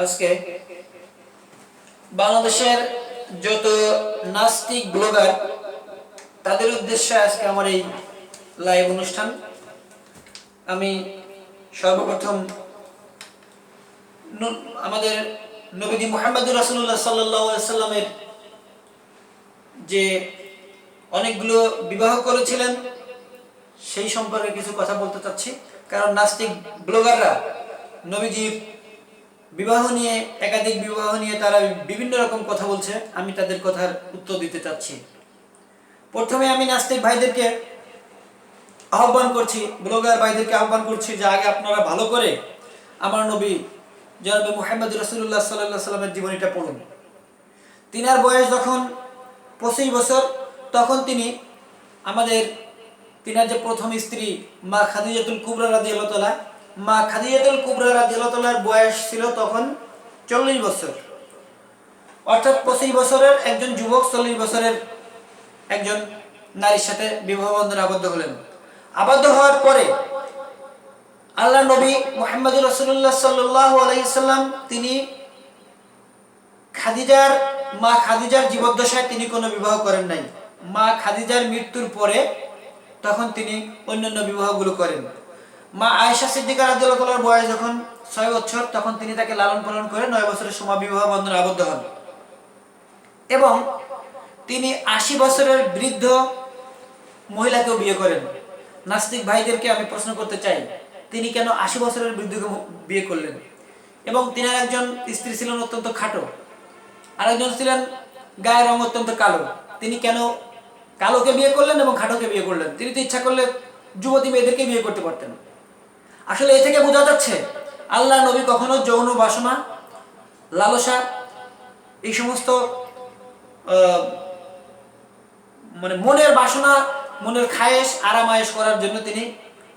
আজকে বাংলাদেশের যত নাস্তিক ব্লগার তাদের উদ্দেশ্যে আজকে আমার এই লাইভ অনুষ্ঠান। আমি সর্বপ্রথম আমাদের নবী মুহাম্মদুর রাসূলুল্লাহ সাল্লাল্লাহু আলাইহি সাল্লামের যে অনেকগুলো বিবাহ করেছিলেন সেই সম্পর্কে কিছু কথা বলতে চাচ্ছি। কারণ নাস্তিক ব্লগাররা নবীজির বিবাহ নিয়ে, একাধিক বিবাহ নিয়ে তারা বিভিন্ন রকম কথা বলছে। আমি তাদের কথার উত্তর দিতে চাচ্ছি। প্রথমে আমি নাস্তিক ভাইদেরকে আহ্বান করছি, ব্লগার ভাইদেরকে আহ্বান করছি যে আগে আপনারা ভালো করে আমার নবী জনাব মুহাম্মদ রাসূলুল্লাহ সাল্লাল্লাহু আলাইহি সাল্লামের জীবনীটা পড়ুন। তিনার বয়স যখন 25 বছর, তখন তিনি তিনার যে প্রথম স্ত্রী মা খাদিজাতুল কুবরা রাদিয়াল্লাহু তাআলা, মা খাদিজাতুল কুবরা রাদিয়াল্লাহু তাআলার বয়স ছিল তখন 40 বছর। অর্থাৎ 25 বছরের একজন যুবক 40 বছরের একজন নারীর সাথে বিবাহ বন্ধনে আবদ্ধ হলেন। আবদ্ধ হওয়ার পরে আল্লাহ নবী মুহাম্মদুর রাসূলুল্লাহ সাল্লাল্লাহু আলাইহি সাল্লাম তিনি মা খাদিজার জীবদ্দশায় তিনি কোনো বিবাহ করেন নাই। মা খাদিজার মৃত্যুর পরে তখন তিনি অন্যান্য বিবাহগুলো করেন। মা আয়েশা সিদ্দিকা রাদিয়াল্লাহু তাআলার বয়স যখন 6 বছর, তখন তিনি তাকে লালন পালন করে 9 বছরের সময় বিবাহ বন্ধনে আবদ্ধ হন। এবং তিনি 80 বছরের বৃদ্ধ মহিলাকেও বিয়ে করেন। নাস্তিক ভাইদেরকে আমি প্রশ্ন করতে চাই, তিনি কেন 80 বছরের বৃদ্ধকে বিয়ে করলেন? এবং তিনার একজন স্ত্রী ছিলেন অত্যন্ত খাটো, আরেকজন ছিলেন গায়ের রং অত্যন্ত কালো। তিনি কেন কালোকে বিয়ে করলেন এবং খাটোকে বিয়ে করলেন? তিনি তো ইচ্ছা করলে যুবতী মেয়েদেরকে বিয়ে করতে পারতেন। আসলে এ থেকে বোঝা যাচ্ছে আল্লাহ নবী কখনো যৌন বাসনা, লালসা, এই সমস্ত মনের বাসনা, মনের খায়েশ আরাম আয়েশ করার জন্য তিনি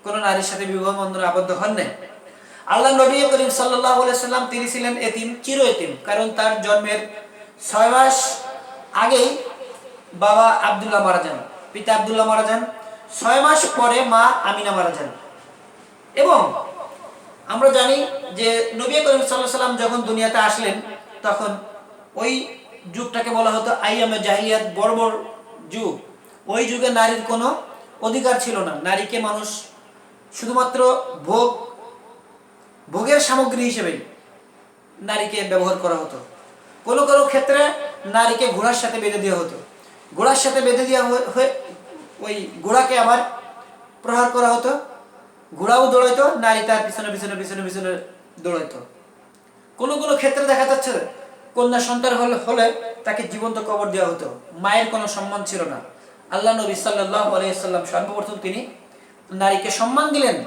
কোন নারীর সাথে বিবাহ বন্ধনে আবদ্ধ হন নাই। আল্লাহ নবী করিম সাল্লাল্লাহু আলাইহি সাল্লাম তিনি ছিলেন এতিম, চির এতিম। কারণ তার জন্মের 6 মাস আগেই বাবা আব্দুল্লাহ মারা যান, পিতা আব্দুল্লাহ মারা যান। 6 মাস পরে মা আমিনা মারা যান। এবং আমরা জানি যে নবী করিম সাল্লাল্লাহু আলাইহি সাল্লাম যখন দুনিয়াতে আসলেন, তখন ওই যুগটাকে বলা হতো আইয়ামে জাহিলিয়াত, বর্বর যুগ। ওই যুগে নারীর কোনো অধিকার ছিল না। নারীকে মানুষ শুধুমাত্র ভোগের সামগ্রী হিসেবে নারীকে ব্যবহার করা হতো। কোনো কোনো ক্ষেত্রে নারীকে ঘোড়ার সাথে বেঁধে দেওয়া হতো। ঘোড়ার সাথে বেঁধে দেওয়া হয়ে ওই ঘোড়াকে আবার প্রহার করা হতো। ঘোড়াও দৌড়াইতো, নারী তার পিছনে পিছনে পিছনে পিছনে দৌড়াইতো। কোনো কোনো ক্ষেত্রে দেখা যাচ্ছে কন্যা সন্তান হলে তাকে জীবন্ত কবর দেওয়া হতো। মায়ের কোনো সম্মান ছিল না। আল্লাহ নবী সাল্লাল্লাহু আলাইহি সাল্লাম সর্বপ্রথম তিনি নারীকে সম্মান দিলেন,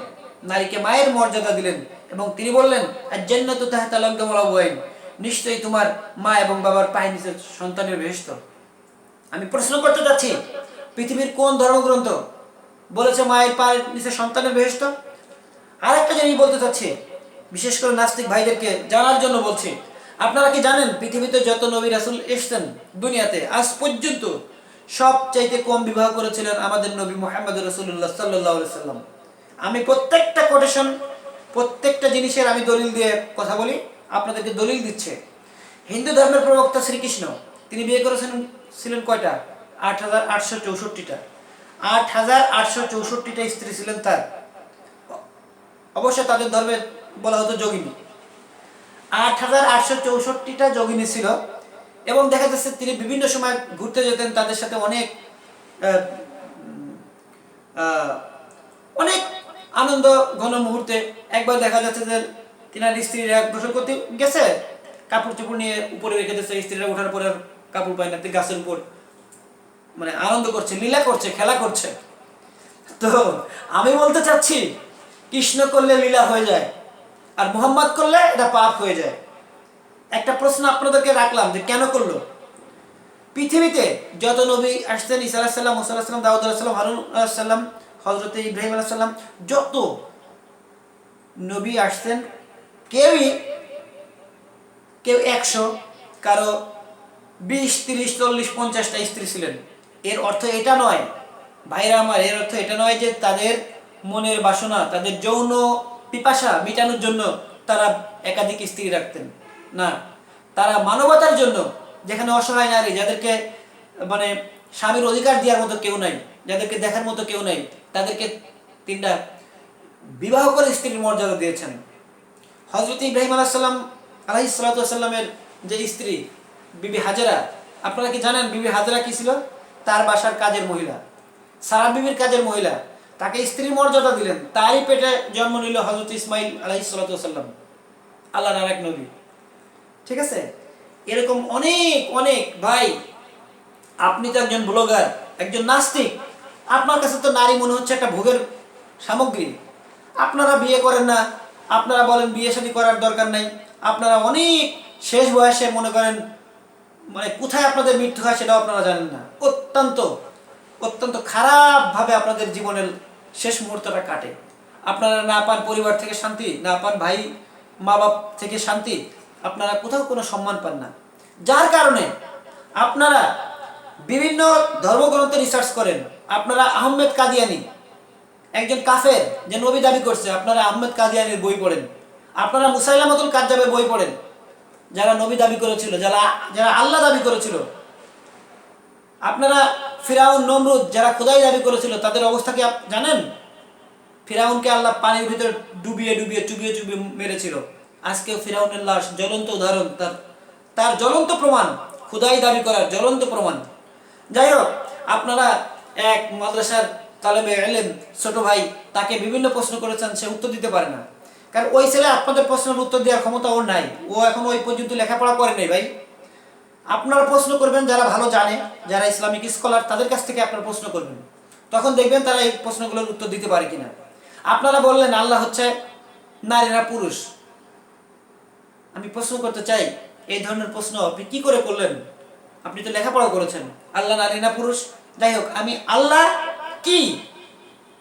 নারীকে মায়ের মর্যাদা দিলেন এবং তিনি বললেন, আজ-জান্নাতু তাহতা লাকদামুল আবওয়াইন, নিশ্চয়ই তোমার মা এবং বাবার পায়ের নিচে সন্তানের বেহেশত। আমি প্রশ্ন করতে যাচ্ছি, পৃথিবীর কোন ধর্মগ্রন্থ বলেছে মায়ের পায়ের নিচে সন্তানের বেহেশত? আরেকটা জিনিস বলতে চাচ্ছি, বিশেষ করে নাস্তিক ভাইদেরকে জানার জন্য বলছি। আপনারা কি জানেন পৃথিবীতে যত নবী রাসূল এসেছেন দুনিয়াতে, আজ পর্যন্ত সবচাইতে কম বিবাহ করেছিলেন আমাদের নবী মুহাম্মদ রাসূলুল্লাহ সাল্লাল্লাহু আলাইহি সাল্লাম। আমি প্রত্যেকটা কোটেশন, প্রত্যেকটা জিনিসের আমি দলিল দিয়ে কথা বলি, আপনাদেরকে দলিল দিচ্ছে। হিন্দু ধর্মের প্রবক্তা শ্রীকৃষ্ণ তিনি বিয়ে করেছিলেন কয়টা? 8864টা। 8864টা স্ত্রী ছিলেন তার। অবশ্য তাদের ধর্মে বলা হতো যোগিনী। 8864টা যোগিনী ছিল। এবং দেখা যাচ্ছে তিনি বিভিন্ন সময় ঘুরতে যেতেন, তাদের সাথে অনেক আনন্দ ঘন মুহূর্তে। একবার দেখা যাচ্ছে যে তিনার স্ত্রীরা গোসল করতে গেছে, কাপড় চোপড় নিয়ে উপরে রেখে দিচ্ছে, স্ত্রীরা ওঠার পরে কাপড় পায় না, গাছের উপর আনন্দ করছে, লীলা করছে, খেলা করছে। তো আমি বলতে চাচ্ছি, কৃষ্ণ করলে লীলা হয়ে যায়, আর মুহাম্মদ করলে এটা পাপ হয়ে যায়। একটা প্রশ্ন আপনাদেরকে রাখলাম যে কেন করলো? পৃথিবীতে যত নবী আসছেন, ঈসা আলাইহিস সালাম, মুসা আলাইহিস সালাম, দাউদ আলাইহিস সালাম, হারুন আলাইহিস সালাম, হযরত ইব্রাহিম আলাইহিস সালাম, যত নবী আসছেন কেউ 100, কারো 20, 30, 40, 50টা স্ত্রী ছিলেন। এর অর্থ এটা নয় ভাইরা আমার, এর অর্থ এটা নয় যে তাদের মনের বাসনা, তাদের যৌন পিপাসা মেটানোর জন্য তারা একাধিক স্ত্রী রাখতেন। না, তারা মানবতার জন্য, যেখানে অসহায় নারী, যাদেরকে মানে স্বামীর অধিকার দেওয়ার মতো কেউ নাই, যাদেরকে দেখার মতো কেউ নাই, তাদেরকে তিনটা বিবাহ করে স্ত্রীর মর্যাদা দিয়েছেন। হযরত ইব্রাহিম আলাইহিস সালামের যে স্ত্রী বিবি হাজেরা, আপনারা কি জানেন বিবি হাজেরা কি ছিল? তার বাসার কাজের মহিলা, সারা বিবির কাজের মহিলা, তাকে স্ত্রীর মর্যাদা দিলেন। তারই পেটে জন্ম নিল হযরত ইসমাইল আলাইহিস সালাম, আল্লাহর আরেক নবী। ঠিক আছে, এরকম অনেক অনেক ভাই। আপনি তো একজন ব্লগার, একজন নাস্তিক, আপনার কাছে তো নারী মনে হচ্ছে একটা ভোগের সামগ্রী। আপনারা বিয়ে করেন না, আপনারা বলেন বিয়ে শাদী করার দরকার নাই, আপনারা অনেক শেষ বয়সে মনে করেন মানে কোথায় আপনাদের মৃত্যু হয় সেটাও আপনারা জানেন না। অত্যন্ত অত্যন্ত খারাপভাবে আপনাদের জীবনের শেষ মুহূর্তটা কাটে। আপনারা না পান পরিবার থেকে শান্তি, না পান ভাই মা বাপ থেকে শান্তি, আপনারা কোথাও কোনো সম্মান পান না। যার কারণে আপনারা বিভিন্ন ধর্মগ্রন্থে রিসার্চ করেন। আপনারা আহমেদ কাদিয়ানি, একজন কাফের যে নবী দাবি করছে, আপনারা আহমেদ কাদিয়ানির বই পড়েন। আপনারা মুসাইলামাতুল কাজ্জাবের বই পড়েন, যারা নবী দাবি করেছিল, যারা যারা আল্লাহ দাবি করেছিল। আপনারা ফিরাউন নমরুদ, যারা খোদাই দাবি করেছিল, তাদের অবস্থা কি জানেন? ফিরাউনকে আল্লাহ পানির ভিতরে ডুবিয়ে ডুবিয়ে চুবিয়ে চুবিয়ে মেরেছিল। আজকেও ফিরাউনের লাশ জ্বলন্ত উদাহরণ, তার জ্বলন্ত প্রমাণ, খোদাই দাবি করার জ্বলন্ত প্রমাণ। যাই হোক, আপনারা এক মাদ্রাসার তালেবে ইলম ছোট ভাই, তাকে বিভিন্ন প্রশ্ন করেছেন, সে উত্তর দিতে পারে না। কারণ ওই ছেলে আপনাদের প্রশ্নের উত্তর দেওয়ার ক্ষমতা ওর নাই, ও এখন ওই পর্যন্ত লেখাপড়া করে নাই ভাই। আপনারা প্রশ্ন করবেন যারা ভালো জানে, যারা ইসলামিক স্কলার, তাদের কাছ থেকে আপনারা প্রশ্ন করবেন, তখন দেখবেন তারা এই প্রশ্নগুলোর উত্তর দিতে পারে কিনা। আপনারা বললেন আল্লাহ হচ্ছে নারীরা পুরুষ। আমি প্রশ্ন করতে চাই, এই ধরনের প্রশ্ন আপনি কি করে করলেন? আপনি তো লেখাপড়া করেছেন। আল্লাহ নারী না পুরুষ? যাই হোক, আমি আল্লাহ কি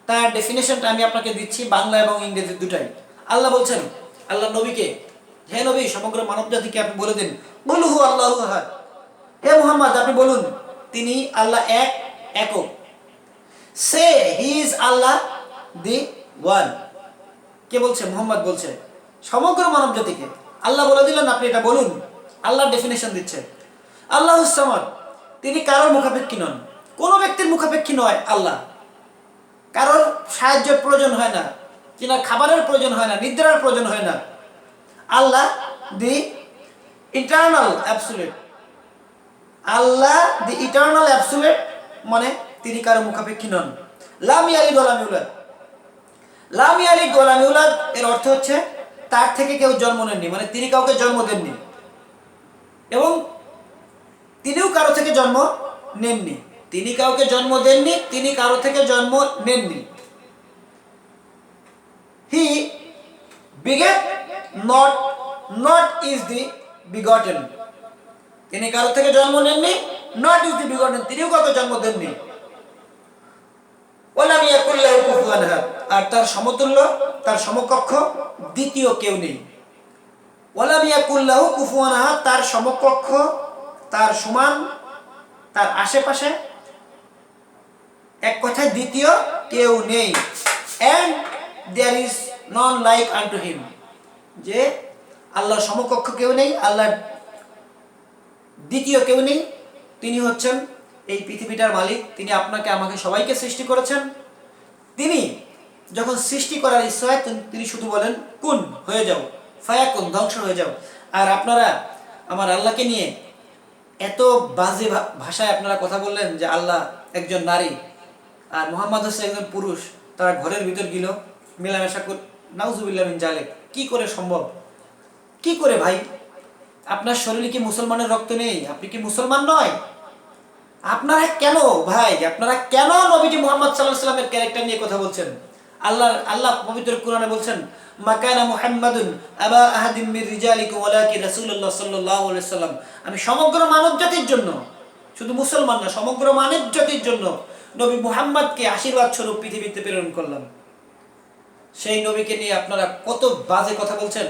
তার ডেফিনেশনটা আমি আপনাকে দিচ্ছি, বাংলা এবং ইংরেজি দুটাই। আল্লাহ বলছেন আল্লাহ নবীকে, হে নবী সমগ্র মানব জাতিকে আপনি বলে দিন, বলহু আল্লাহু আহাদ, হে মুহাম্মদ আপনি বলুন তিনি আল্লাহ এক, একক। সে he is Allah the one. কে বলছে? মুহাম্মদ বলছে সমগ্র মানব জাতিকে। আল্লাহ বলে দিলেন আপনি এটা বলুন। আল্লাহ ডেফিনেশন দিচ্ছে, আল্লাহুস সামাদ, তিনি কারোর মুখাপেক্ষী নন, কোনো ব্যক্তির মুখাপেক্ষী নয়। আল্লাহ কারোর সাহায্যের প্রয়োজন হয় না, কিনা খাবারের প্রয়োজন হয় না, নিদ্রার প্রয়োজন হয় না। আল্লাহ দি ইটারনাল অ্যাবসুলেট, আল্লাহ দি ইটারনাল অ্যাবসুলেট, মানে তিনি কারো মুখাপেক্ষী নন। লাম ইয়ালিদ ওয়া লাম ইউলাদ, লাম ইয়ালিদ ওয়া লাম ইউলাদ এর অর্থ হচ্ছে তার থেকে কেউ জন্ম নেননি, মানে তিনি কাউকে জন্ম দেননি এবং তিনিও কারো থেকে জন্ম নেননি। তিনি কাউকে জন্ম দেননি, তিনি কারো থেকে জন্ম নেননি। He beget not, not is the begotten, তিনি কারো থেকে জন্ম নেননি, নট ইজ দি বিগটেন, তিনিও কাউকে জন্ম দেননি। ওয়ালাম ইয়াকুল লাহু কুফুয়ান আহাদ, আর তার সমতুল্য, তার সমকক্ষ দ্বিতীয় কেউ নেই। ওয়ালাম ইয়াকুল লাহু কুফুয়ান আহাদ, তার সমকক্ষ, তার সমান, তার আশেপাশে, এক কথায় দ্বিতীয় কেউ নেই। and there is none like unto him, যে আল্লাহর সমকক্ষ কেউ নেই, আল্লাহর দ্বিতীয় কেউ নেই। তিনি হচ্ছেন এই পৃথিবীটার মালিক, তিনি আপনাকে আমাকে সবাইকে সৃষ্টি করেছেন। তিনি যখন সৃষ্টি করার ইচ্ছা হয় তিনি শুধু বলেন কুন, হয়ে যাও, ফায়াকুন, ধ্বংস হয়ে যাও। আর আপনারা আমার আল্লাহকে নিয়ে এত বাজে ভাষায় আপনারা কথা বললেন যে আল্লাহ একজন নারী আর মুহাম্মদ হচ্ছে একজন পুরুষ, তারা ঘরের ভিতর গেল মেলামেশা করে, নাউজুবিল্লাহ মিন জালিক। কি করে সম্ভব? কি করে ভাই? আপনার শরীরে কি মুসলমানের রক্ত নেই? আপনি কি মুসলমান নয়? আপনারা কেন ভাই, আপনারা কেন নবীজি মুহাম্মদ সাল্লাল্লাহু আলাইহি ওয়াসাল্লামের ক্যারেক্টার নিয়ে কথা বলছেন? আল্লাহ পবিত্র কোরআনে বলছেন, মাকানা মুহাম্মাদুন আবা আহাদিম মির রিজালিকুম ওয়ালাকিন রাসূলুল্লাহ সাল্লাল্লাহু আলাইহি ওয়াসাল্লাম, আমি সমগ্র মানব জাতির জন্য, শুধু মুসলমান না, সমগ্র মানব জাতির জন্য নবী মুহাম্মদকে আশীর্বাদ স্বরূপ পৃথিবীতে প্রেরণ করলাম। সেই নবীকে নিয়ে আপনারা কত বাজে কথা বলছেন,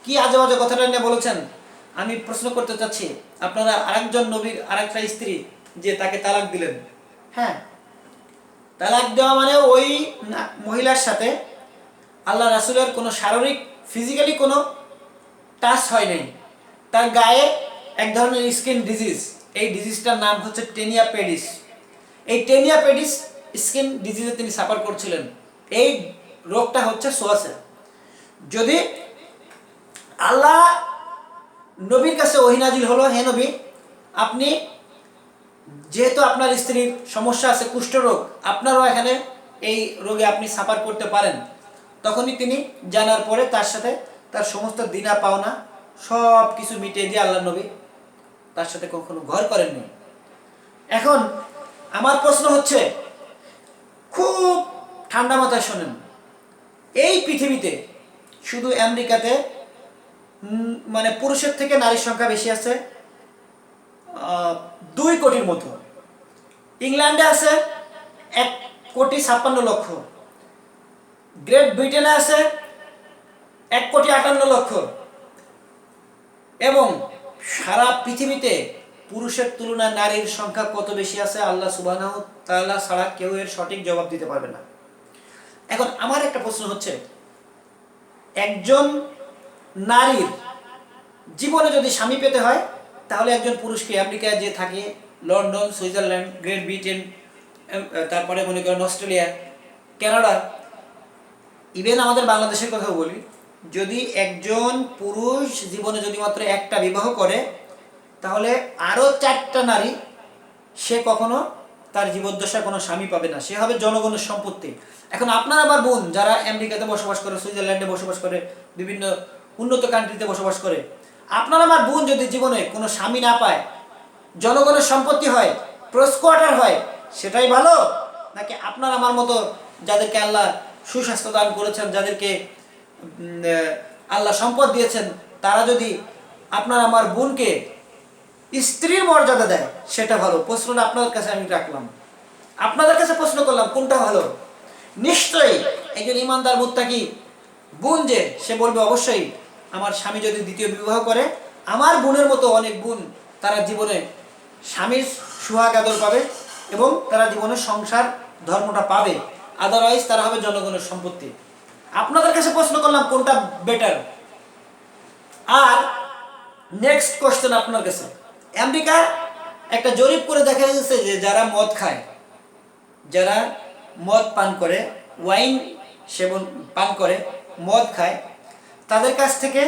কি আজে বাজে কথাটা নিয়ে বলেছেন। আমি প্রশ্ন করতে চাচ্ছি, আপনারা আরেকজন নবীর আরেকটা স্ত্রী যে তাকে তালাক দিলেন, হ্যাঁ, তালাক দেওয়া মানে ওই মহিলার সাথে আল্লাহ রাসূলের কোনো শারীরিক ফিজিক্যালি কোনো টাচ হয় নাই, তার গায়ে এক ধরনের স্কিন ডিজিজ, এই ডিজিজটার নাম হচ্ছে টেনিয়া পেডিস। এই টেনিয়া পেডিস স্কিন ডিজিজে তিনি সাফার করছিলেন। এই রোগটা হচ্ছে সোয়াসে। যদি আল্লাহ নবীর কাছে ওহী নাজিল হলো, হে নবী, আপনি যেহেতু আপনার স্ত্রীর সমস্যা আছে কুষ্ঠরোগ, আপনারও এখানে এই রোগে আপনি সাফার করতে পারেন, তখনই তিনি জানার পরে তার সাথে তার সমস্ত দিনা পাওনা সব কিছু মিটিয়ে দিয়ে আল্লাহ নবী তার সাথে কখনো ঘর করেননি। এখন আমার প্রশ্ন হচ্ছে, খুব ঠান্ডা মাথায় শোনেন, এই পৃথিবীতে শুধু আমেরিকাতে মানে পুরুষের থেকে নারীর সংখ্যা বেশি আছে 2 কোটির মতো। ইংল্যান্ডে আছে 1,56,00,000। গ্রেট ব্রিটেনে আছে 1,58,00,000। এবং সারা পৃথিবীতে পুরুষের তুলনায় নারীর সংখ্যা কত বেশি আছে আল্লাহ সুবহানাহু তাআলা ছাড়া কেউ এর সঠিক জবাব দিতে পারবে না। এখন আমার একটা প্রশ্ন হচ্ছে, একজন নারীর জীবনে যদি স্বামী পেতে হয়, তাহলে একজন পুরুষকে আমেরিকায় যে থাকে, লন্ডন, সুইজারল্যান্ড, গ্রেট ব্রিটেন, তারপরে মনে করেন অস্ট্রেলিয়া, কানাডা, ইভেন আমাদের বাংলাদেশের কথা বলি, যদি একজন পুরুষ জীবনে যদি মাত্র একটা বিবাহ করে, তাহলে আরও 4টা নারী সে কখনো তার জীবদ্দশায় কোনো স্বামী পাবে না, সে হবে জনগণের সম্পত্তি। এখন আপনার আবার বোন যারা আমেরিকাতে বসবাস করে, সুইজারল্যান্ডে বসবাস করে, বিভিন্ন উন্নত কান্ট্রিতে বসবাস করে, আপনার আমার বোন যদি জীবনে কোনো স্বামী না পায়, জনগণের সম্পত্তি হয়, প্রোস কোয়ার্টার হয়, সেটাই ভালো, নাকি আপনার আমার মতো যাদেরকে আল্লাহ সুস্বাস্থ্য দান করেছেন, যাদেরকে আল্লাহ সম্পদ দিয়েছেন, তারা যদি আপনার আমার বোনকে স্ত্রীর মর্যাদা দেয়, সেটা ভালো? প্রশ্নটা আপনাদের কাছে আমি রাখলাম, আপনাদের কাছে প্রশ্ন করলাম, কোনটা ভালো? নিশ্চয়ই একজন ইমানদার মুত্তাকি বোন যে, সে বলবে অবশ্যই আমার স্বামী যদি দ্বিতীয় বিবাহ করে, আমার বোনের মতো অনেক বোন তারা জীবনে স্বামীর সুহাগ আদর পাবে এবং তারা জীবনে সংসার ধর্মটা পাবে, আদারওয়াইজ তারা হবে জনগণের সম্পত্তি। আপনাদের কাছে প্রশ্ন করলাম কোনটা বেটার। আর নেক্সট কোশ্চেন আপনার কাছে, আমেরিকা একটা জরিপ করে দেখা গেছে যে যারা মদ খায়, যারা মদ পান করে, ওয়াইন সেবন পান করে, মদ খায়, তাদের কাছ থেকে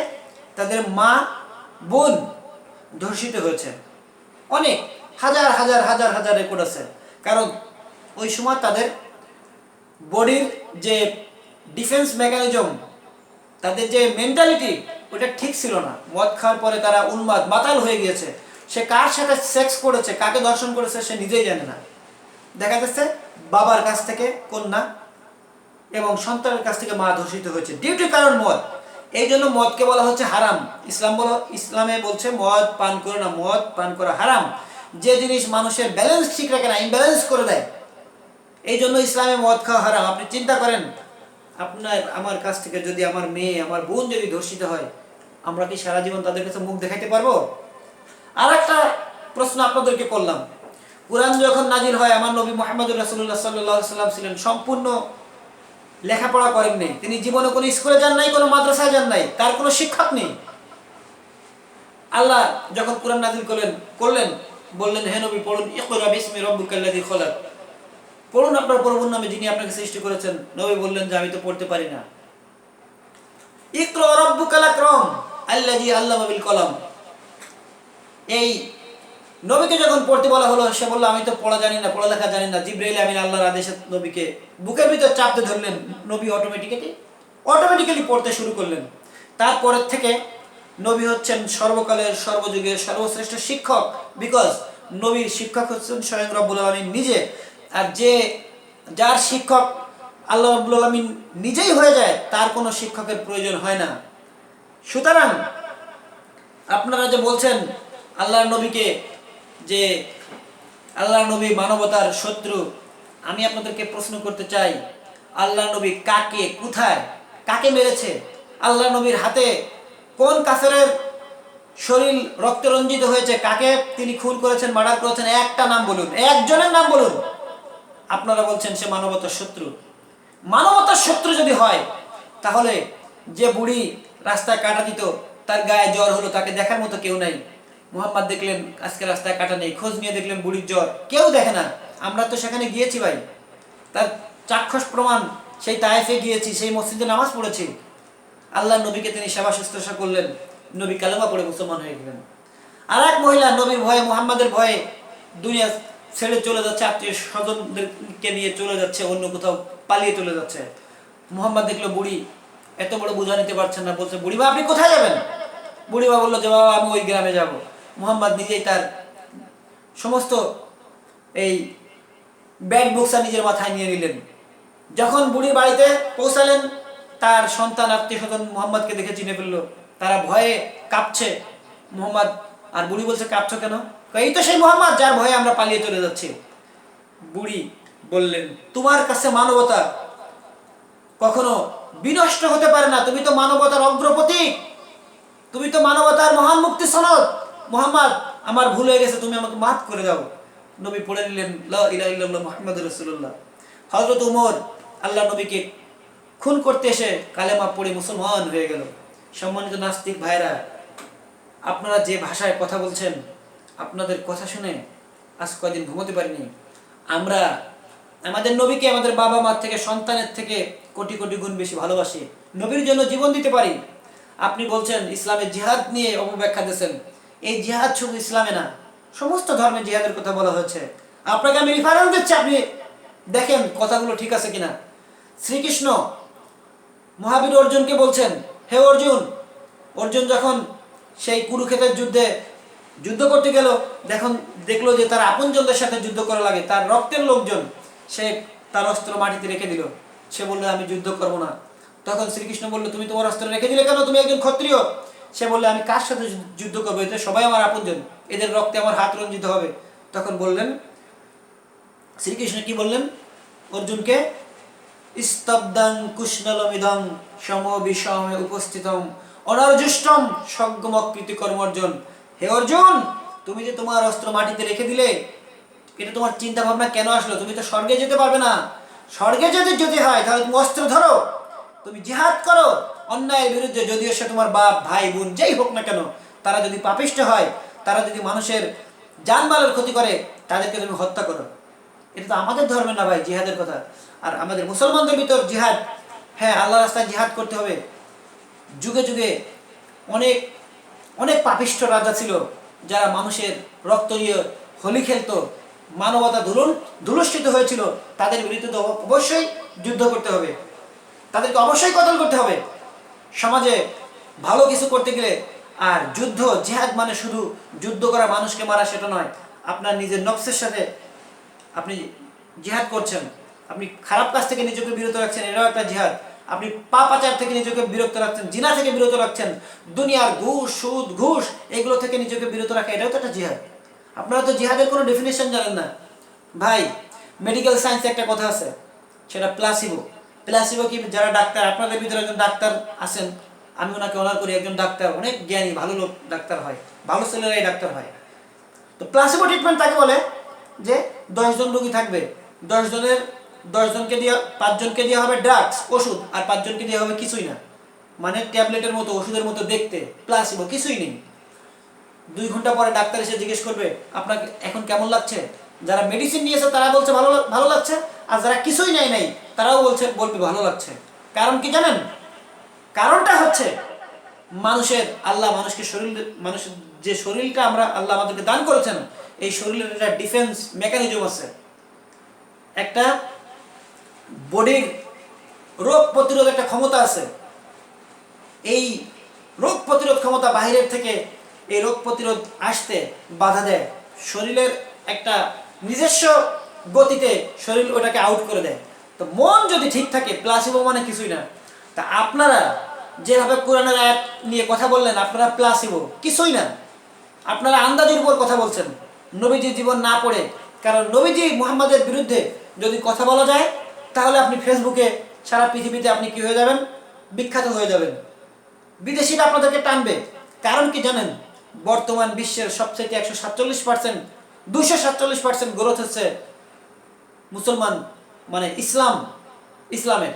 তাদের মা বোন ধর্ষিত হয়েছে। অনেক হাজার হাজার হাজার হাজার রেকর্ড আছে। কারণ ওই সময় তাদের বডির যে ডিফেন্স মেকানিজম, তাদের যে মেন্টালিটি, ওটা ঠিক ছিল না। মদ খাওয়ার পরে তারা উন্মাদ মাতাল হয়ে গিয়েছে। সে কার সাথে সেক্স করেছে, কাকে দর্শন করেছে, সে নিজেই জানে না। দেখা যাচ্ছে বাবার কাছ থেকে কন্যা এবং সন্তানের কাছ থেকে মা ধর্ষিত হয়েছে ডিউটি কারণ মদ। এই জন্য মদকে বলা হচ্ছে হারাম। ইসলামে বলছে মদ পান করে না, মদ পান করা হারাম। যে জিনিস মানুষের ব্যালেন্স ঠিক রাখে না, ইমব্যালেন্স করে দেয়, এই জন্য ইসলামে মদ খাওয়া হারাম। আপনি চিন্তা করেন, আপনার আমার কাছ থেকে যদি আমার মেয়ে, আমার বোন যদি ধর্ষিত হয়, আমরা কি সারা জীবন তাদের কাছে মুখ দেখাইতে পারবো? আর একটা প্রশ্ন আপনাদেরকে করলাম, কুরআন যখন নাজিল হয়, আমার নবী মুহাম্মদুর রাসূলুল্লাহ সাল্লাল্লাহু আলাইহি ওয়াসাল্লাম ছিলেন সম্পূর্ণ লেখাপড়া করেননি। তিনি জীবনে কোনো স্কুলে যান নাই, কোনো মাদ্রাসায় যান নাই, তার কোনো শিক্ষক নেই। আল্লাহ যখন কুরআন নাজিল করলেন বললেন, হে নবী পড়ুন, ইকরা বিসমি রাব্বিকাল্লাযী খলাক, পড়ুন আপনার প্রভুর নামে যিনি আপনাকে সৃষ্টি করেছেন। নবী বললেন যে আমি তো পড়তে পারি না। ইকরা রাব্বুকাল আকরাম আল্লাযী আল্লামা বিল কলম। এই নবীকে যখন পড়তে বলা হলো, সে বলল আমি তো পড়া জানি না, পড়ালেখা জানি না। জিবরাইল আমিন আল্লাহর আদেশে নবীকে বুকের ভিতর চাপতে ধরলেন। নবী অটোমেটিক্যালি পড়তে শুরু করলেন। তারপরের থেকে নবী হচ্ছেন সর্বকালের সর্বযুগের সর্বশ্রেষ্ঠ শিক্ষক। বিকজ নবীর শিক্ষক হচ্ছেন স্বয়ং রব্বুল আলামিন নিজে। আর যার শিক্ষক আল্লাহ রব্বুল আলামিন নিজেই হয়ে যায়, তার কোনো শিক্ষকের প্রয়োজন হয় না। সুতরাং আপনারা যে বলছেন আল্লাহর নবীকে যে আল্লাহর নবী মানবতার শত্রু, আমি আপনাদেরকে প্রশ্ন করতে চাই, আল্লাহর নবী কাকে, কোথায়, কাকে মেরেছে? আল্লাহর নবীর হাতে কোন কাফেরের শরীর রক্তরঞ্জিত হয়েছে? কাকে তিনি খুন করেছেন, মার্ডার করেছেন? একটা নাম বলুন, একজনের নাম বলুন। আপনারা বলছেন সে মানবতার শত্রু। মানবতার শত্রু যদি হয়, তাহলে যে বুড়ি রাস্তায় কাটা দিত, তার গায়ে জ্বর হলো, তাকে দেখার মতো কেউ নাই। মুহাম্মদ দেখলেন আজকে রাস্তায় কাটা নেই, খোঁজ নিয়ে দেখলেন বুড়ির জ্বর, কেউ দেখে না। আমরা তো সেখানে গিয়েছি ভাই, তার চাক্ষুষ প্রমাণ, সেই তায়েফে গিয়েছি, সেই মসজিদে নামাজ পড়েছি। আল্লাহ নবীকে তিনি সেবা শুশ্রূষা করলেন, নবী কালেমা পড়ে মুসলমান হয়ে গেলেন। আর এক মহিলা নবীর ভয়ে, মুহাম্মাদের ভয়ে দুনিয়া ছেড়ে চলে যাচ্ছে, আত্মীয় স্বজনদেরকে নিয়ে চলে যাচ্ছে, অন্য কোথাও পালিয়ে চলে যাচ্ছে। মুহাম্মদ দেখলো বুড়ি এত বড় বোঝা নিতে পারছেন না, বলছে বুড়িমা আপনি কোথায় যাবেন? বুড়িমা বললো যে বাবা আমি ওই গ্রামে যাব। মুহাম্মদ নিজেই তার সমস্ত এই ব্যাগ বোক্সা নিজের মাথায় নিয়ে নিলেন। যখন বুড়ির বাড়িতে পৌঁছালেন, তার সন্তান আত্মীয় স্বজন মুহাম্মদকে দেখে চিনে ফেললো, তারা ভয়ে কাঁপছে। মুহাম্মদ আর বুড়ি বলছে কাঁপছো কেন? এই তো সেই মুহাম্মদ যার ভয়ে আমরা পালিয়ে চলে যাচ্ছি। বুড়ি বললেন তোমার কাছে মানবতা কখনো বিনষ্ট হতে পারে না, তুমি তো মানবতার অগ্রপ্রতীক, তুমি তো মানবতার মহান মুক্তি সনদ। মুহাম্মদ আমার ভুল হয়ে গেছে, তুমি আমাকে মাফ করে দাও। নবী পড়ে নিলেন লা ইলাহা ইল্লাল্লাহ মুহাম্মাদুর রাসূলুল্লাহ। হযরত ওমর আল্লাহ নবীকে খুন করতে এসে কালেমা পড়ে মুসলমান হয়ে গেল। সম্মানিত নাস্তিক ভাইরা, আপনারা যে ভাষায় কথা বলছেন, আপনাদের কথা শুনে আজ কয়দিন ঘুমোতে পারিনি। আমরা আমাদের নবীকে আমাদের বাবা মা থেকে, সন্তানের থেকে কোটি কোটি গুণ বেশি ভালোবাসি, নবীর জন্য জীবন দিতে পারি। আপনি বলছেন ইসলামের জিহাদ নিয়ে অপব্যাখ্যা দিয়েছেন, এই জিহাদ শুধু ইসলামে না, সমস্ত ধর্মে জিহাদের কথা বলা হয়েছে। আপনাকে আমি রেফারেন্স দিচ্ছি, আপনি দেখেন কথাগুলো ঠিক আছে কিনা। শ্রীকৃষ্ণ মহাবীর অর্জুনকে বলছেন, হে অর্জুন, অর্জুন যখন সেই কুরুক্ষেত্রের যুদ্ধে যুদ্ধ করতে গেল, দেখলো যে তার আপনজনদের সাথে যুদ্ধ করা লাগে, তার রক্তের লোকজন, সে তার অস্ত্র মাটিতে রেখে দিল। সে বললো আমি যুদ্ধ করব না। তখন শ্রীকৃষ্ণ বললো তুমি তোমার অস্ত্র রেখে দিলে কেন? তুমি একজন ক্ষত্রিয়। সে বললো আমি কার সাথে যুদ্ধ করবো? এদের সবাই আমার আপনজন, এদের রক্তে আমার হাত রঞ্জিত হবে। তখন বললেন শ্রীকৃষ্ণ কি বললেন অর্জুনকে? স্তব্ধং কুষ্ণলমিদং সমবিষমে উপস্থিতম অনার্জুষ্টম সজ্ঞমকৃতি কর্মর্জন। হে অর্জুন, তুমি যে তোমার অস্ত্র মাটিতে রেখে দিলে, এটা তোমার চিন্তা ভাবনা কেন আসলো? তুমি তো স্বর্গে যেতে পারবে না। স্বর্গে যদি যেতে হয় তাহলে তুমি অস্ত্র ধরো, তুমি জিহাদ করো অন্যায়ের বিরুদ্ধে, যদিও সে তোমার বাপ ভাই বোন যেই হোক না কেন, তারা যদি পাপিষ্ঠ হয়, তারা যদি মানুষের জানমালের ক্ষতি করে, তাদেরকে তুমি হত্যা করো। এটা তো আমাদের ধর্মে না ভাই জিহাদের কথা। আর আমাদের মুসলমানদের ভিতর জিহাদ, হ্যাঁ আল্লাহ রাস্তায় জিহাদ করতে হবে। যুগে যুগে অনেক অনেক পাপিষ্ঠ রাজা ছিল, যারা মানুষের রক্ত নিয়ে হোলি খেলতো, মানবতা ধুলুষ্ঠিত হয়েছিল। তাদের বিরুদ্ধে তো অবশ্যই যুদ্ধ করতে হবে, তাদেরকে অবশ্যই কতল করতে হবে সমাজে ভালো কিছু করতে গেলে। আর যুদ্ধ জিহাদ মানে শুধু যুদ্ধ করা, মানুষকে মারা, সেটা নয়। আপনার নিজের নফসের সাথে আপনি জিহাদ করছেন, আপনি খারাপ কাজ থেকে নিজেকে বিরত রাখছেন, এটাও একটা জিহাদ। আপনি পাপাচার থেকে নিজেকে বিরত রাখছেন, জিনা থেকে বিরত রাখছেন, দুনিয়ার ঘুষ সুদ ঘুষ এগুলো থেকে নিজেকে বিরত রাখা, এটাও তো একটা জিহাদ। আপনারা তো জিহাদের কোনো ডেফিনেশন জানেন না ভাই। মেডিকেল সায়েন্সে একটা কথা আছে, সেটা প্লাসিবো। প্লাসিবো কি? যারা ডাক্তার, আপনাদের ভিতরে একজন ডাক্তার আছেন, আমি ওনাকে অনার করি, একজন ডাক্তার, অনেক জ্ঞানী ভালো লোক ডাক্তার হয়, ভালো ছেলেরাই ডাক্তার হয়। তো প্লাসিবো ট্রিটমেন্ট তাকে বলে যে 10 জন রোগী থাকবে, 10 জনকে দিয়ে 5 জনকে দেওয়া হবে ড্রাগস ওষুধ, আর 5 জনকে দেওয়া হবে কিছুই না, মানে ট্যাবলেটের মতো, ওষুধের মতো দেখতে, প্লাসিবো, কিছুই নেই। 2 ঘন্টা পরে ডাক্তার এসে জিজ্ঞেস করবে আপনাকে এখন কেমন লাগছে। যারা মেডিসিন নিয়েছে তারা বলছে ভালো লাগছে, আর যারা কিছুই নেয় নাই তারাও বলবে ভালো লাগছে। কারণ কি জানেন? কারণটা হচ্ছে মানুষকে মানুষের যে শরীরটা আল্লাহ আমাদেরকে দান করেছেন, এই শরীরের একটা ডিফেন্স মেকানিজম আছে, একটা বডির রোগ প্রতিরোধ একটা ক্ষমতা আছে। এই রোগ প্রতিরোধ ক্ষমতা বাহিরের থেকে এই রোগ প্রতিরোধ আসতে বাধা দেয়, শরীরের একটা নিজস্ব গতিতে শরীর ওটাকে আউট করে দেয়। তো মন যদি ঠিক থাকে, প্লাসিবো মানে কিছুই না। তা আপনারা যেভাবে কোরআনের আয়াত নিয়ে কথা বললেন, আপনারা প্লাসিবো, কিছুই না। আপনারা আন্দাজের উপর কথা বলছেন, নবীজির জীবন না পড়ে। কারণ নবীজি মুহাম্মাদের বিরুদ্ধে যদি কথা বলা যায়, তাহলে আপনি ফেসবুকে সারা পৃথিবীতে আপনি কি হয়ে যাবেন? বিখ্যাত হয়ে যাবেন, বিদেশিরা আপনাদেরকে টানবে। কারণ কি জানেন? বর্তমান বিশ্বের সবচেয়ে 147%, 247% গ্রোথ হচ্ছে মুসলমান, মানে ইসলামের।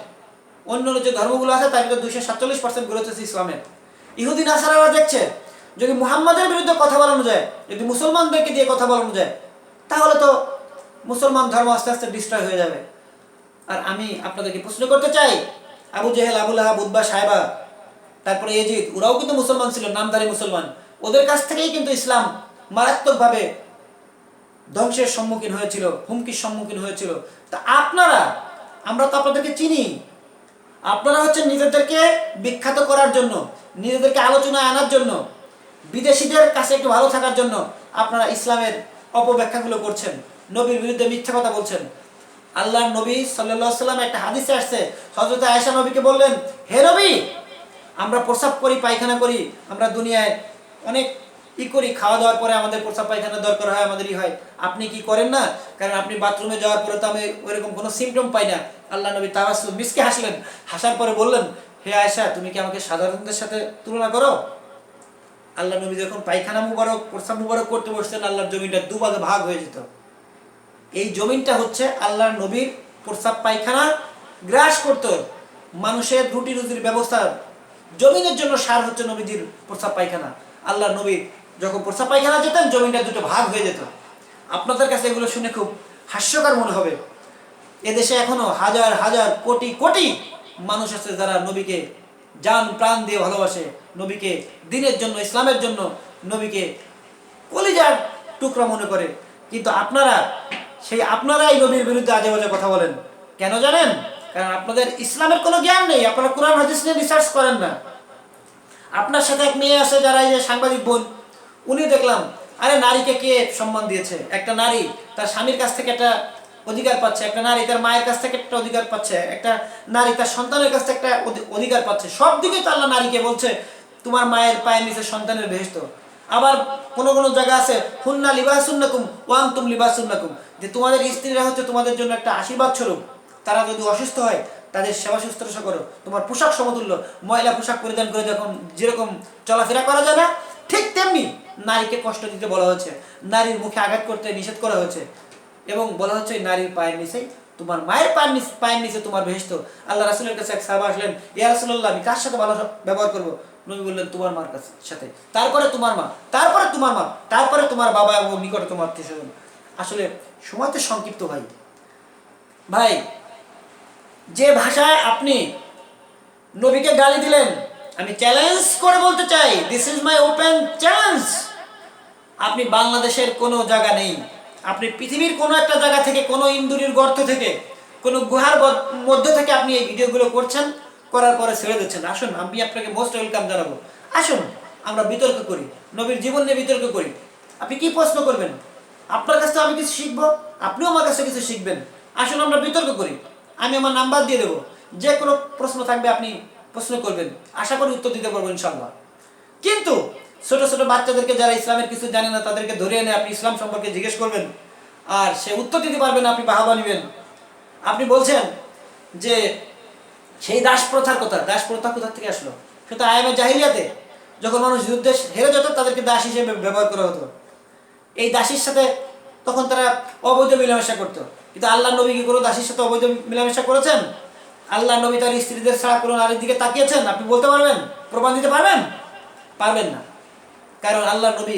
অন্য যে ধর্মগুলো আছে তার ভিতরে 247% গ্রোথ হচ্ছে ইসলামের। ইহুদি নাসারারা দেখছে যদি মুহাম্মাদের বিরুদ্ধে কথা বলানো যায়, যদি মুসলমানদেরকে দিয়ে কথা বলানো যায়, তাহলে তো মুসলমান ধর্ম আস্তে আস্তে ডিস্ট্রয় হয়ে যাবে। আর আমি আপনাদেরকে প্রশ্ন করতে চাই, আবু জেহেল, আবুল আহাব, উতবা, সাইবা, তারপরে এজিদ, ওরাও কিন্তু মুসলমান ছিল, নামধারী মুসলমান। ওদের কাছ থেকেই কিন্তু ইসলাম মারাত্মকভাবে ধ্বংসের সম্মুখীন হয়েছিল, হুমকির সম্মুখীন হয়েছিল। তা আপনারা, আমরা তো আপনাদেরকে চিনি, আপনারা হচ্ছেন নিজেদেরকে বিখ্যাত করার জন্য, নিজেদেরকে আলোচনায় আনার জন্য, বিদেশিদের কাছে একটু ভালো থাকার জন্য আপনারা ইসলামের অপব্যাখ্যাগুলো করছেন, নবীর বিরুদ্ধে মিথ্যা কথা বলছেন। আল্লাহর নবী সাল্লাল্লাহু আলাইহি ওয়াসাল্লাম একটা হাদিসে আসছে, হযরত আয়েশা নবীকে বললেন, হে নবী, আমরা প্রস্রাব করি, পায়খানা করি, আমরা দুনিয়ায় অনেক করি, খাওয়া দাওয়ার পরে আমাদের প্রস্রাব পায়খানা দরকার হয়, আমাদেরই হয়, আপনি কি করেন না? কারণ আপনি বাথরুমে যাওয়ার পরে তো আমি ওইরকম কোনো সিমটম পাই না। আল্লাহ নবী তাবাসসুম মিসকে হাসলেন, হাসার পরে বললেন, হে আয়েশা, তুমি কি আমাকে সাধারণদের সাথে তুলনা করো? আল্লাহ নবী যখন পায়খানা মুবারক, প্রস্রাব মুবারক করতে বসতেন, আল্লাহর জমিনটা দুভাগে ভাগ হয়ে যেত। এই জমিনটা হচ্ছে আল্লাহর নবীর প্রস্রাব পায়খানা গ্রাস করত, মানুষের রুটি রুজির ব্যবস্থা, জমিনের জন্য সার হচ্ছে নবীজির প্রস্রাব পায়খানা। আল্লাহর নবী যখন প্রস্রাব পায়খানা যেতেন, জমিনটা দুটো ভাগ হয়ে যেত। আপনাদের কাছে এগুলো শুনে খুব হাস্যকর মনে হবে। এদেশে এখনো হাজার হাজার কোটি কোটি মানুষ আছে যারা নবীকে জান প্রাণ দিয়ে ভালোবাসে, নবীকে দ্বীনের জন্য, ইসলামের জন্য, নবীকে কলিজার টুকরা মনে করে। কিন্তু আপনারাই নবীর বিরুদ্ধে আজে বাজে কথা বলেন। কেন জানেন? কারণ আপনাদের ইসলামের কোনো জ্ঞান নেই, আপনারা কোরআন হাদিস নিয়ে রিসার্চ করেন না। আপনার সাথে এক মেয়ে আছে যারা এই যে সাংবাদিক বোন, উনি দেখলাম, আরে নারীকে কে সম্মান দিয়েছে? একটা নারী তার স্বামীর কাছ থেকে একটা অধিকার পাচ্ছে, একটা নারী তার মায়ের কাছ থেকে একটা অধিকার পাচ্ছে, একটা নারী তার সন্তানের কাছ থেকে একটা অধিকার পাচ্ছে। সব দিকে তো আল্লাহ নারীকে বলছে তোমার মায়ের পায়ের নিচে সন্তানের বেহেশত। আবার কোনো কোনো জায়গা আছে, হুন্না লিবাসুন্নাকুম ওয়া আনতুম লিবাসুন্নাকুম, যে তোমাদের স্ত্রীরা হচ্ছে তোমাদের জন্য একটা আশীর্বাদ স্বরূপ। তারা যদি অসুস্থ হয় তাদের সেবা শুশ্রূষা করো, তোমার পোশাক সমতুল্য। ময়লা পোশাক পরিধান করে যখন যেরকম চলাফেরা করা যায় না, ঠিক তেমনি নারীকে কষ্ট দিতে বলা হয়েছে, নারীর মুখে আঘাত করতে নিষেধ করা হয়েছে, এবং বলা হচ্ছে নারীর পায়ের নিচেই, তোমার মায়ের পায়ের নিচে তোমার বেহেশত। আল্লাহ রাসূলের কাছে এক সাহাবা আসলেন, ইয়া রাসূলুল্লাহ, আমি কার সাথে ভালো ব্যবহার করব? নবী বললেন, তোমার মার সাথে, তারপরে তোমার মা, তারপরে তোমার মা, তারপরে তোমার বাবা এবং নিকটে তোমার আত্মীয়স্বজন। আসলে সময় তো সংক্ষিপ্ত ভাই, যে ভাষায় আপনি নবীকে গালি দিলেন, আমি চ্যালেঞ্জ করে বলতে চাই, this is my open challenge, আপনি বাংলাদেশের কোনো জায়গা নেই, আপনি পৃথিবীর কোনো একটা জায়গা থেকে, কোনো ইন্দুরির গর্ত থেকে, কোনো গুহার মধ্য থেকে আপনি এই ভিডিওগুলো করছেন, করার পরে ছেড়ে দিচ্ছেন। আসুন, আমি আপনাকে মোস্ট ওয়েলকাম জানাবো। আসুন আমরা বিতর্ক করি, নবীর জীবন নিয়ে বিতর্ক করি। আপনি কি প্রশ্ন করবেন? আপনার কাছ থেকে আমি কিছু শিখবো, আপনিও আমার কাছে কিছু শিখবেন। আসুন আমরা বিতর্ক করি, আমি আমার নাম্বার দিয়ে দেবো, যে কোনো প্রশ্ন থাকবে আপনি প্রশ্ন করবেন, আশা করি উত্তর দিতে পারবো ইনশাল্লাহ। কিন্তু ছোট ছোট বাচ্চাদেরকে, যারা ইসলামের কিছু জানে না, তাদেরকে ধরে এনে আপনি ইসলাম সম্পর্কে জিজ্ঞেস করবেন, আর সে উত্তর দিতে পারবে না, আপনি বাহাবা নিবেন। আপনি বলছেন যে সেই দাস প্রথার কথা, দাস প্রথা কোথা থেকে আসলো? সেটা আয়ামে জাহিলিয়াতে, যখন মানুষ যুদ্ধে হেরে যেত, তাদেরকে দাস হিসেবে ব্যবহার করা হতো। এই দাসীর সাথে তখন তারা অবৈধ মিলামেশা করতো। কিন্তু আল্লাহ নবী কি কোনো দাসীর সাথে অবৈধ মিলামেশা করেছেন? আল্লাহ নবী তার স্ত্রীদের ছাড়া কোনো নারীর দিকে তাকিয়েছেন? আপনি বলতে পারবেন? প্রমাণ দিতে পারবেন? পারবেন না। কারণ আল্লাহ নবী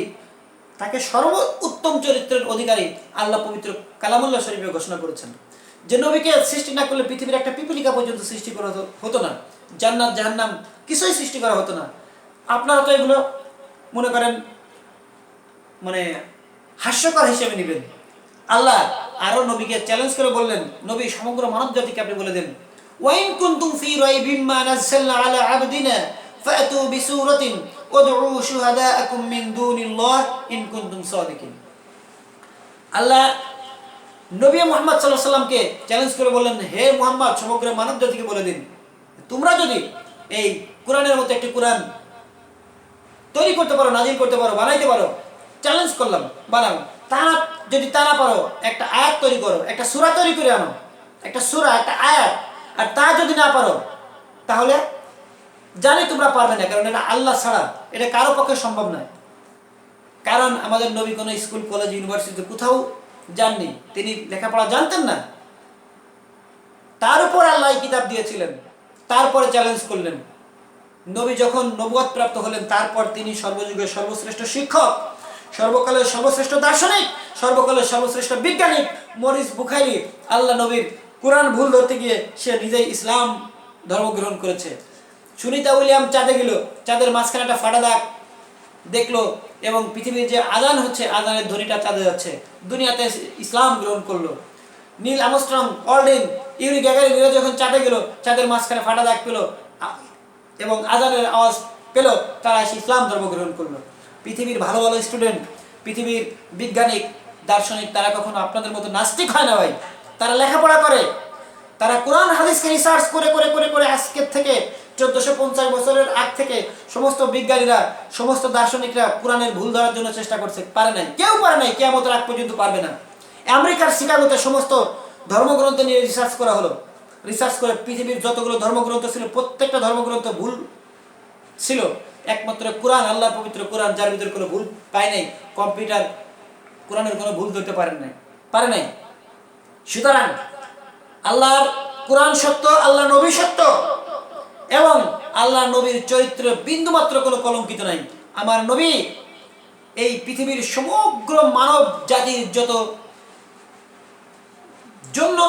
তাকে সর্বোত্তম চরিত্রের অধিকারী আল্লাহ পবিত্র কালামুল্লাহ শরীফে ঘোষণা করেছেন, যে নবীকে সৃষ্টি না করলে পৃথিবীর একটা পিপিলিকা পর্যন্ত সৃষ্টি করা হতো না, জান্নাত জাহান্নাম কিছুই সৃষ্টি করা হতো না। আপনারা তো এগুলো মনে করেন মানে হাস্যকর হিসেবে নেবেন। আল্লাহ আরো নবীকে চ্যালেঞ্জ করে বললেন, নবী সমগ্র মানব জাতিকে আপনি বলে দেন, ওয়াইন কুনতুম ফি রাইবিম মা নাযালনা আলা আবদিনা ফাতু বিসূরাতিন ওয়াদউ শুহাদাআকুম মিন দুনিল্লাহ ইন কুনতুম সাদিকিন। আল্লাহ নবী মুহাম্মদ সাল্লাল্লাহু আলাইহি ওয়াসাল্লামকে চ্যালেঞ্জ করে বললেন, হে মুহাম্মদ, সমগ্র মানব জাতিকে বলে দিন, তোমরা যদি এই কোরআনের মতো একটি কোরআন তৈরি করতে পারো, নাজিল করতে পারো, বানাইতে পারো, চ্যালেঞ্জ করলাম, বানাও। যদি তা না পারো, একটা আয়াত তৈরি করো, একটা সূরা তৈরি করে আনো, একটা সূরা, একটা আয়াত। আর তা যদি না পারো, তাহলে জানি তোমরা পারবে না, কারণ এটা আল্লাহ ছাড়া এটা কারো পক্ষে সম্ভব নয়। কারণ আমাদের নবী কোনো স্কুল, কলেজ, ইউনিভার্সিটিতে কোথাও যাননি, তিনি লেখাপড়া জানতেন না। তার উপর আল্লাহ কিতাব দিয়েছিলেন, তারপরে চ্যালেঞ্জ করলেন নবী যখন নবুয়ত প্রাপ্ত হলেন তারপর তিনি সর্বযুগের সর্বশ্রেষ্ঠ শিক্ষক, সর্বকালের সর্বশ্রেষ্ঠ দার্শনিক, সর্বকালের সর্বশ্রেষ্ঠ বিজ্ঞানী মরিস বুখারী আল্লাহ নবীর কোরআন ভুল ধরতে গিয়ে সে নিজেই ইসলাম ধর্ম গ্রহণ করেছে। সুনিতা উইলিয়াম চাঁদে গেল, চাঁদের মাঝখানে একটা ফাটা দাগ দেখলো এবং পৃথিবীর যে আজান হচ্ছে আজানের ধ্বনিটা চাঁদে যাচ্ছে, দুনিয়াতে ইসলাম গ্রহণ করলো। Neil Armstrong, Aldrin, Yuri Gagarin এরা যখন চাঁদে গেল, চাঁদের মাঝখানে ফাটা দাগ পেল এবং আজানের আওয়াজ পেল, তারা এসে ইসলাম ধর্ম গ্রহণ করলো। পৃথিবীর ভালো ভালো স্টুডেন্ট, পৃথিবীর বিজ্ঞানিক, দার্শনিক, তারা কখনো আপনাদের মতো নাস্তিক হয় না ভাই। তারা লেখাপড়া করে, তারা কোরআন হাদিসকে রিসার্চ করে করে করে করে আজকের থেকে 1450 বছরের আগ থেকে সমস্ত বিজ্ঞানীরা, সমস্ত দার্শনিকরা কোরআনের ভুল ধরার জন্য চেষ্টা করছে, পারে নাই, কেউ পারে নাই, কিয়ামতের আগ পর্যন্ত পারবে না। আমেরিকার শিকাগোতে সমস্ত ধর্মগ্রন্থ নিয়ে রিসার্চ করা হলো। রিসার্চ করে পৃথিবীর যতগুলো ধর্মগ্রন্থ ছিল প্রত্যেকটা ধর্মগ্রন্থ ভুল ছিল, একমাত্র কোরআন, আল্লাহর পবিত্র কোরআন, যার ভিতরে কোনো ভুল পায় নাই। কম্পিউটার কোরআনের কোনো ভুল ধরতে পারে নাই। সুতরাং আল্লাহর কোরআন সত্য, আল্লাহ নবী সত্য এবং আল্লাহ নবীর চরিত্র বিন্দুমাত্র কোনো কলঙ্কিত নাই। আমার নবী এই পৃথিবীর সমগ্র মানব জাতির যত জন্য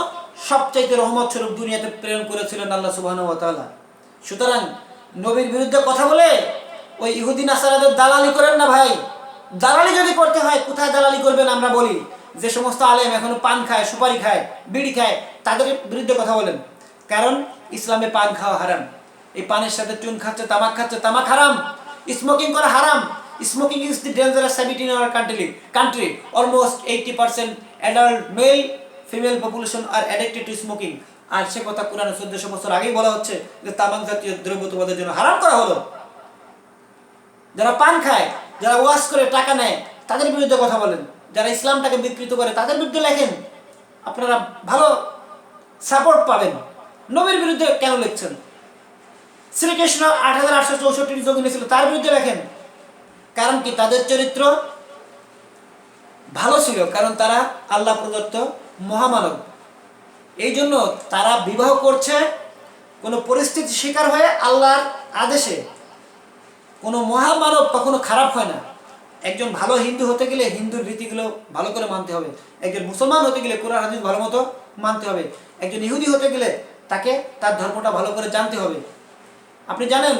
সবচাইতে রহমত স্বরূপ দুনিয়াতে প্রেরণ করেছিলেন আল্লাহ সুবহানাহু ওয়া তাআলা। সুতরাং নবীর বিরুদ্ধে কথা বলে ওই ইহুদি নাসারাদের দালালি করেন না ভাই। দালালি যদি করতে হয়, কোথায় দালালি করবেন? আমরা বলি যে সমস্ত আলেম এখনো পান খায়, সুপারি খায়, বিড়ি খায়, তাদের বিরুদ্ধে কথা বলেন। কারণ ইসলামে পান খাওয়া হারাম। এই পানের সাথে চুন খাচ্ছে, তামাক হারাম। স্মোকিং করা হারাম। Smoking is the dangerous habit in our country. Almost 80% adult male female population are addicted to smoking. আর সে কথা কোরআনে 1400 বছর আগেই বলা হচ্ছে যে তামাক জাতীয় দ্রব্য তোমাদের জন্য হারাম করা হলো। যারা পান খায়, যারা ওয়াশ করে টাকা নেয়, তাদের বিরুদ্ধে কথা বলেন। যারা ইসলামটাকে বিকৃত করে তাদের বিরুদ্ধে লেখেন, আপনারা ভালো সাপোর্ট পাবেন। নবীর বিরুদ্ধে কেন লিখছেন? শ্রীকৃষ্ণ 8864 যোগিনী ছিল, তার বিরুদ্ধে লেখেন। কারণ কি? তাদের চরিত্র ভালো ছিল, কারণ তারা আল্লাহ প্রদত্ত মহামানব। এই জন্য তারা বিবাহ করছে কোনো পরিস্থিতি শিকার হয়ে আল্লাহর আদেশে। কোনো মহামানব কখনো খারাপ হয় না। একজন ভালো হিন্দু হতে গেলে হিন্দুর রীতিগুলো ভালো করে মানতে হবে। একজন মুসলমান হতে গেলে কোরআন হাদিস ভালো মতো মানতে হবে। একজন ইহুদি হতে গেলে তাকে তার ধর্মটা ভালো করে জানতে হবে। আপনি জানেন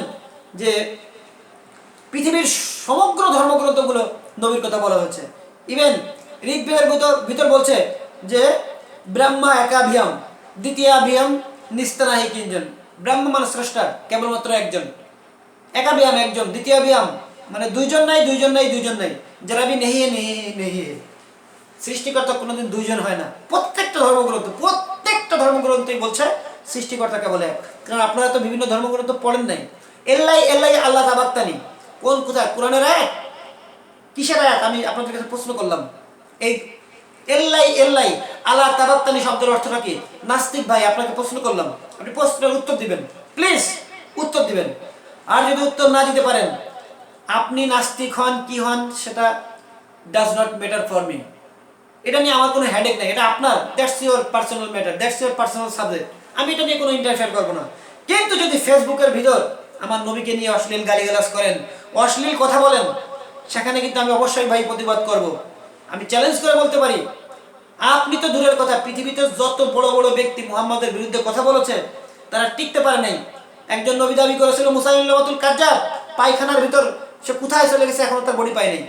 যে পৃথিবীর সমগ্র ধর্মগ্রন্থগুলো নবীর কথা বলা হয়েছে। ইভেন ঋগ্বেদের ভিতর বলছে যে ব্রহ্মা একাভিয়াম দ্বিতীয়াভিয়াম নিস্তানাহি কিঞ্জন। ব্রহ্ম মানে স্রষ্টা কেবলমাত্র একজন, একাভিয়াম একজন, দ্বিতীয়াভিয়াম মানে দুইজন নাই। যারা বি নেহি সৃষ্টিকর্তা কোনোদিন দুইজন হয় না। প্রত্যেকটা ধর্মগ্রন্থই বলছে সৃষ্টিকর্তাকে বলে এক। কারণ আপনারা তো বিভিন্ন ধর্মগ্রন্থ পড়েন নাই। এল্লাই আল্লাহ তাবাক্তানি কোথায়? কোরআনের আয়াত? কিসের আয়াত? আমি আপনাদের কাছে প্রশ্ন করলাম। এই এল্লাই আল্লাহ তাবাক্তানি শব্দের অর্থটা কি? নাস্তিক ভাই, আপনাকে প্রশ্ন করলাম, আপনি প্রশ্নের উত্তর দিবেন, প্লিজ উত্তর দিবেন। আর যদি উত্তর না দিতে পারেন, আপনি নাস্তিক হন কি হন সেটা does not matter for me. এটা নিয়ে আমার কোনো হেডেক নেই। এটা আপনার, that's your personal matter, that's your personal subject. আমি এটা নিয়ে কোনো ইন্টারফেয়ার করবো না। কিন্তু যদি ফেসবুকের ভিতর আমার নবীকে নিয়ে অশ্লীল গালিগালাজ করেন, অশ্লীল কথা বলেন, সেখানে কিন্তু আমি অবশ্যই ভাই প্রতিবাদ করব। আমি চ্যালেঞ্জ করে বলতে পারি, আপনি তো দূরের কথা, পৃথিবীতে যত বড় বড় ব্যক্তি মুহাম্মাদের বিরুদ্ধে কথা বলেছে তারা টিকতে পারে নাই। একজন নবী দাবি করেছিল মুসাইলিমাতুল কাজ্জাব, পায়খানার ভিতর সে কোথায় চলে গেছে এখনো তার বডি পায় নাই।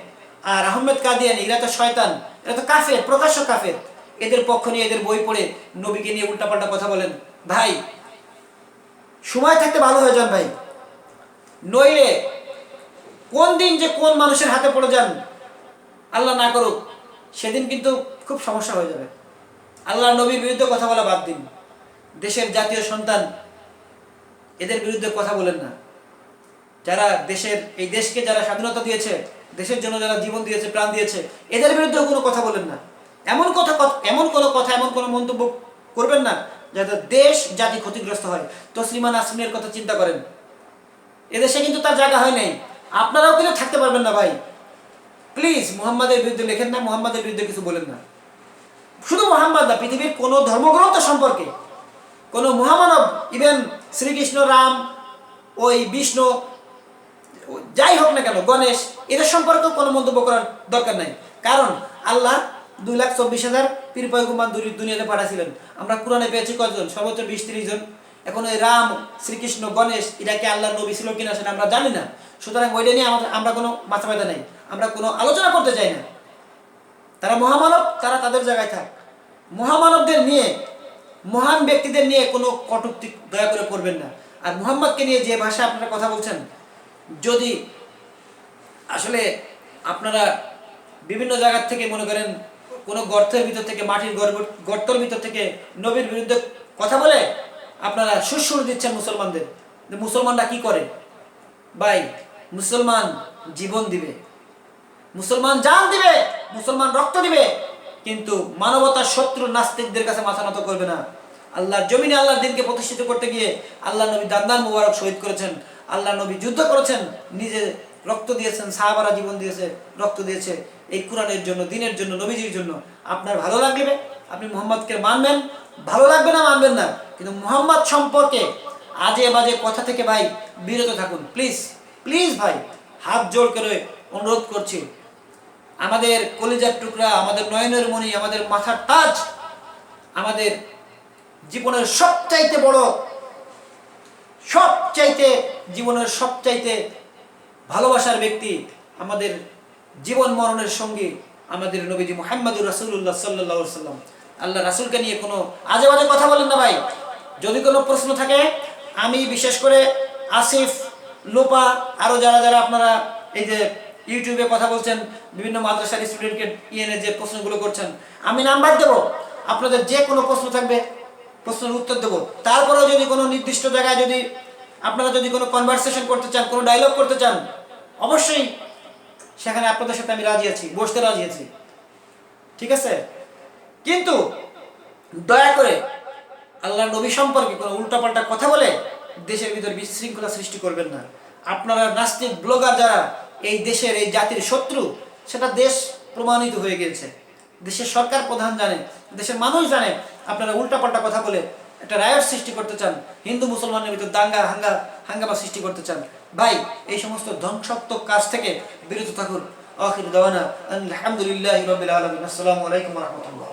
আর আহমেদ কাদিয়ানি, এরা তো শয়তান, এরা তো কাফের, প্রকাশ্য কাফের। এদের পক্ষ নিয়ে, এদের বই পড়ে নবীকে নিয়ে উল্টাপাল্টা কথা বলেন। ভাই সময় থাকতে ভালো হয়ে যান ভাই, নইলে কোন দিন যে কোন মানুষের হাতে পড়ে যান আল্লাহ না করুক, সেদিন কিন্তু খুব সমস্যা হয়ে যাবে। আল্লাহ নবীর বিরুদ্ধে কথা বলা বাদ দিন। দেশের জাতীয় সন্তান, এদের বিরুদ্ধে কথা বলেন না। যারা এই দেশকে যারা স্বাধীনতা দিয়েছে, দেশের জন্য যারা জীবন দিয়েছে, প্রাণ দিয়েছে, এদের বিরুদ্ধেও কোনো কথা বলেন না। এমন কোনো মন্তব্য করবেন না যাতে দেশ জাতি ক্ষতিগ্রস্ত হয়। তসলিমা নাসরিনের কথা চিন্তা করেন, এদেশে কিন্তু তার জায়গা হয় নাই। আপনারাও কিন্তু থাকতে পারবেন না ভাই। প্লিজ মুহাম্মাদের বিরুদ্ধে লেখেন না, মুহাম্মাদের বিরুদ্ধে কিছু বলেন না। শুধু মুহাম্মাদ না, পৃথিবীর কোনো ধর্মগ্রন্থ সম্পর্কে, কোনো মহামানব, ইভেন শ্রীকৃষ্ণ, রাম, ওই বিষ্ণু, যাই হোক না কেন, গণেশ, এদের সম্পর্কেও কোনো মন্তব্য করার দরকার নাই। কারণ আল্লাহ 2,24,000 পীর পয়গম্বর দুনিয়াতে পাঠাছিলেন। আমরা কোরআনে পেয়েছি কতজন? সর্বোচ্চ 20-30 জন। এখন ওই রাম, শ্রীকৃষ্ণ, গণেশ এরা কি আল্লাহর নবী ছিল কিনা সেটা আমরা জানি না। সুতরাং ওইটা নিয়ে আমরা কোনো মাথা ব্যথা নেই, আমরা কোনো আলোচনা করতে চাই না। তারা মহামানব, তারা তাদের জায়গায় থাক। মহামানবদের নিয়ে, মহান ব্যক্তিদের নিয়ে কোনো কটূক্তি দয়া করে করবেন না। আর মুহাম্মদকে নিয়ে যে ভাষা আপনারা কথা বলছেন, যদি আসলে আপনারা বিভিন্ন জায়গার থেকে মনে করেন কোনো গর্তের ভিতর থেকে, মাটির গর্তের ভিতর থেকে নবীর বিরুদ্ধে কথা বলে আপনারা সুরসুর দিচ্ছেন মুসলমানদের, মুসলমানরা কি করে? ভাই, মুসলমান জীবন দিবে, মুসলমান জান দিবে, মুসলমান রক্ত দিবে, কিন্তু মানবতার শত্রু নাস্তিকদের কাছে মাথা নত করবে না। আল্লাহর জমিনে আল্লাহর দিনকে প্রতিষ্ঠিত করতে গিয়ে আল্লাহ নবী দান্দান মুবারক শহীদ করেছেন, আল্লাহ নবী যুদ্ধ করেছেন, নিজে রক্ত দিয়েছেন, সাহাবারা জীবন দিয়েছে, রক্ত দিয়েছে এই কোরআনের জন্য, দিনের জন্য, নবীজির জন্য। আপনার ভালো লাগবে, আপনি মুহাম্মদকে মানবেন, ভালো লাগবে না মানবেন না, কিন্তু মুহাম্মদ সম্পর্কে আজে বাজে কথা থেকে ভাই বিরত থাকুন প্লিজ। প্লিজ ভাই, হাত জোড় করে অনুরোধ করছি। আমাদের কলিজার টুকরা, আমাদের নয়নের মণি, আমাদের মাথার তাজ, আমাদের জীবনের সবচাইতে বড়, জীবনের সবচাইতে ভালোবাসার ব্যক্তি, আমাদের জীবন মরণের সঙ্গী আমাদের নবীজি মুহাম্মদুর রাসূলুল্লাহ সাল্লাল্লাহু আলাইহি ওয়াসাল্লাম। আল্লাহ রাসূলকে নিয়ে কোনো আজে বাজে কথা বলেন না ভাই। যদি কোনো প্রশ্ন থাকে, আমি বিশেষ করে আসিফ, লোপা, আরো যারা যারা আপনারা এই যে ইউটিউবে কথা বলছেন, বিভিন্ন মাদ্রাসার স্টুডেন্টকে ইএনএ যে প্রশ্নগুলো করছেন, আমি নাম্বার দেব, আপনাদের যে কোনো প্রশ্ন থাকবে প্রশ্নের উত্তর দেব। তারপরেও যদি কোনো নির্দিষ্ট জায়গায় যদি আপনারা যদি কোনো কনভারসেশন করতে চান, কোনো ডায়লগ করতে চান, অবশ্যই সেখানে আপনাদের সাথে আমি রাজি আছি, বসতে রাজি আছি, ঠিক আছে? কিন্তু দয়া করে আল্লাহর নবী সম্পর্কে কোনো উল্টাপাল্টা কথা বলে দেশের ভিতর বিশৃঙ্খলা সৃষ্টি করবেন না। আপনারা নাস্তিক ব্লগার যারা এই দেশের, এই জাতির শত্রু, সেটা দেশ প্রমাণিত হয়ে গিয়েছে। দেশের সরকার প্রধান জানে, দেশের মানুষ জানে, আপনারা উল্টাপাল্টা কথা বলে একটা রায়ট সৃষ্টি করতে চান, হিন্দু মুসলমানের ভিতর দাঙ্গা হাঙ্গামা সৃষ্টি করতে চান। ভাই, এই সমস্ত ধ্বংসাত্মক কাজ থেকে বিরত থাকুন। আখির দাওয়ানা আলহামদুলিল্লাহি রাব্বিল আলামিন। আসসালামু আলাইকুম ওয়া রাহমাতুল্লাহ।